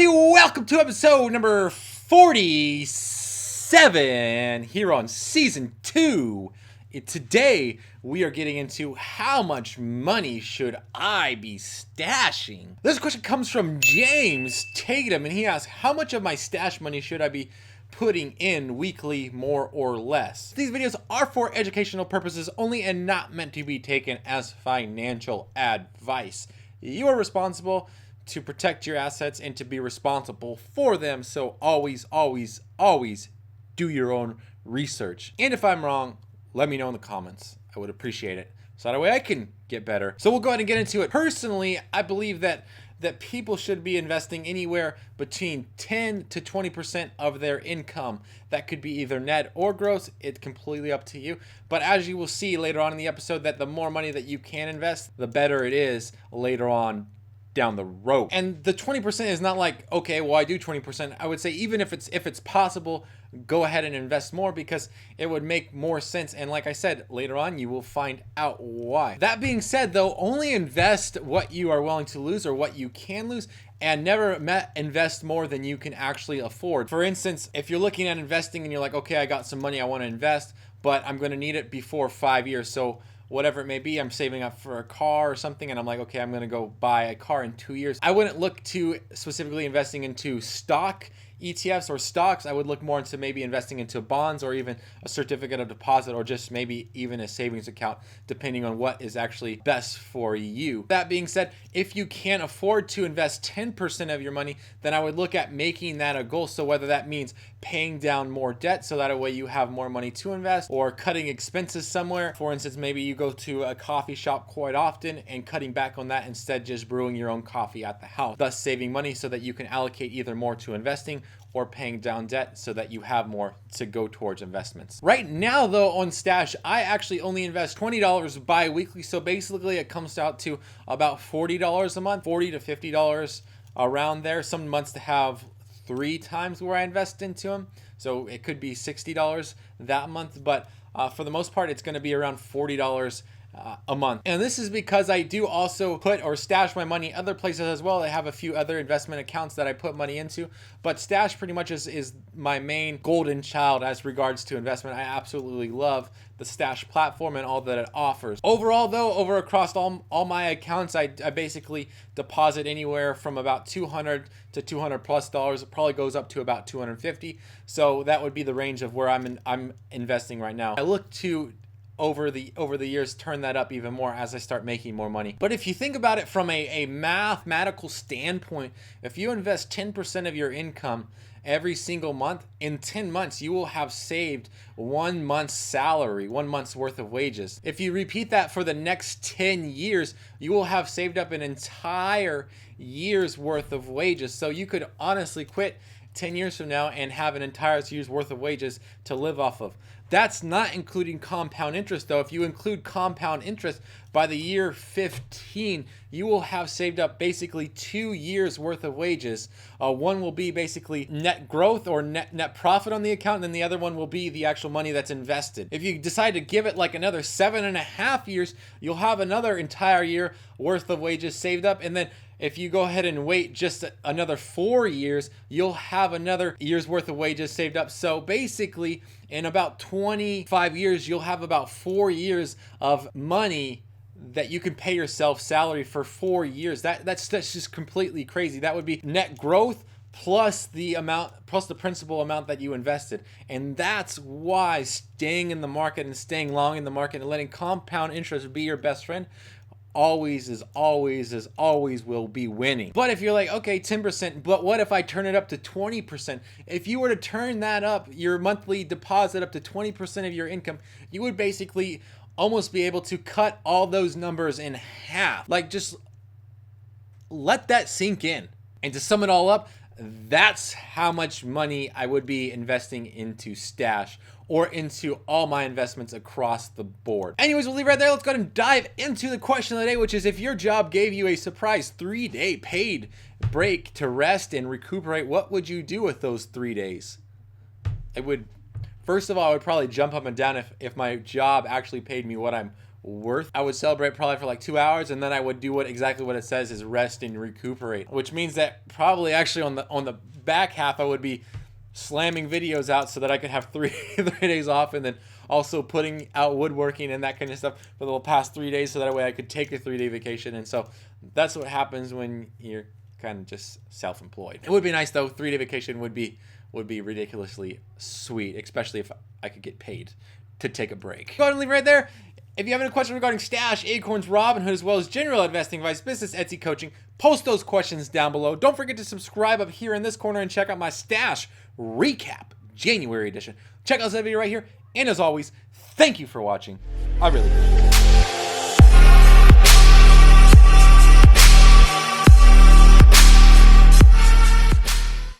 everybody, welcome to episode number 47 here on season 2. Today we are getting into how much money should I be stashing. This question comes from James Tatum, and he asks, how much of my stash money should I be putting in weekly, more or less? These videos are for educational purposes only and not meant to be taken as financial advice. You are responsible to protect your assets and to be responsible for them. So always do your own research. And if I'm wrong, let me know in the comments. I would appreciate it. So that way I can get better. So we'll go ahead and get into it. Personally, I believe that people should be investing anywhere between 10 to 20% of their income. That could be either net or gross. It's completely up to you. But as you will see later on in the episode, that the more money that you can invest, the better it is later on down the road. And the 20% is not like, okay, well, I do 20%. I would say even if it's possible, go ahead and invest more because it would make more sense. And like I said, later on, you will find out why. That being said, though, only invest what you are willing to lose or what you can lose, and never invest more than you can actually afford. For instance, if you're looking at investing and you're like, okay, I got some money I want to invest, but I'm going to need it before 5 years. So whatever it may be, I'm saving up for a car or something, and I'm like, okay, I'm going to go buy a car in 2 years. I wouldn't look to specifically investing into stock ETFs or stocks. I would look more into maybe investing into bonds or even a certificate of deposit or just maybe even a savings account, depending on what is actually best for you. That being said, if you can't afford to invest 10% of your money, then I would look at making that a goal. So whether that means paying down more debt so that way you have more money to invest, or cutting expenses somewhere. For instance, maybe you go to a coffee shop quite often and cutting back on that, instead just brewing your own coffee at the house, thus saving money so that you can allocate either more to investing or paying down debt so that you have more to go towards investments. Right now, though, on Stash, I actually only invest $20 bi-weekly. So basically it comes out to about $40 a month, $40 to $50 around there. Some months to have 3 times where I invest into them. So it could be $60 that month, but for the most part, it's going to be around $40 a month. And this is because I do also put or stash my money other places as well. I have a few other investment accounts that I put money into, but Stash pretty much is my main golden child as regards to investment. I absolutely love the Stash platform and all that it offers. Overall, though, across all my accounts, I basically deposit anywhere from about $200 to $200 plus dollars. It probably goes up to about $250. So that would be the range of where I'm investing right now. I look to over the years turn that up even more as I start making more money. But if you think about it from a mathematical standpoint, if you invest 10% of your income every single month, in 10 months you will have saved 1 month's salary, 1 month's worth of wages. If you repeat that for the next 10 years, you will have saved up an entire year's worth of wages. So you could honestly quit 10 years from now and have an entire year's worth of wages to live off of. That's not including compound interest, though. If you include compound interest, by the year 15, you will have saved up basically 2 years worth of wages. One will be basically net growth or net profit on the account, and then the other one will be the actual money that's invested. If you decide to give it like another 7.5 years, you'll have another entire year worth of wages saved up, and then if you go ahead and wait just another 4 years, you'll have another year's worth of wages saved up. So basically, in about 25 years, you'll have about 4 years of money that you can pay yourself salary for 4 years. That's just completely crazy. That would be net growth plus the principal amount that you invested. And that's why staying in the market and staying long in the market and letting compound interest be your best friend always will be winning. But if you're like, okay, 10%, but what if I turn it up to 20%? If you were to turn that up, your monthly deposit up to 20% of your income, you would basically almost be able to cut all those numbers in half. Like, just let that sink in. And to sum it all up, that's how much money I would be investing into Stash or into all my investments across the board. Anyways, we'll leave right there. Let's go ahead and dive into the question of the day, which is, if your job gave you a surprise 3-day paid break to rest and recuperate, what would you do with those 3 days? First of all, I would probably jump up and down if my job actually paid me what I'm worth. I would celebrate probably for like 2 hours, and then I would do exactly what it says, is rest and recuperate, which means that probably actually on the back half I would be slamming videos out so that I could have 3 days off, and then also putting out woodworking and that kind of stuff for the past 3 days, so that way I could take a 3-day vacation. And so that's what happens when you're kind of just self-employed. It would be nice though. 3-day vacation would be ridiculously sweet, especially if I could get paid to take a break. Go ahead and leave it right there. If you have any questions regarding Stash, Acorns, Robinhood, as well as general investing advice, business, Etsy coaching, post those questions down below. Don't forget to subscribe up here in this corner and check out my Stash recap, January edition. Check out that video right here. And as always, thank you for watching. I really appreciate it.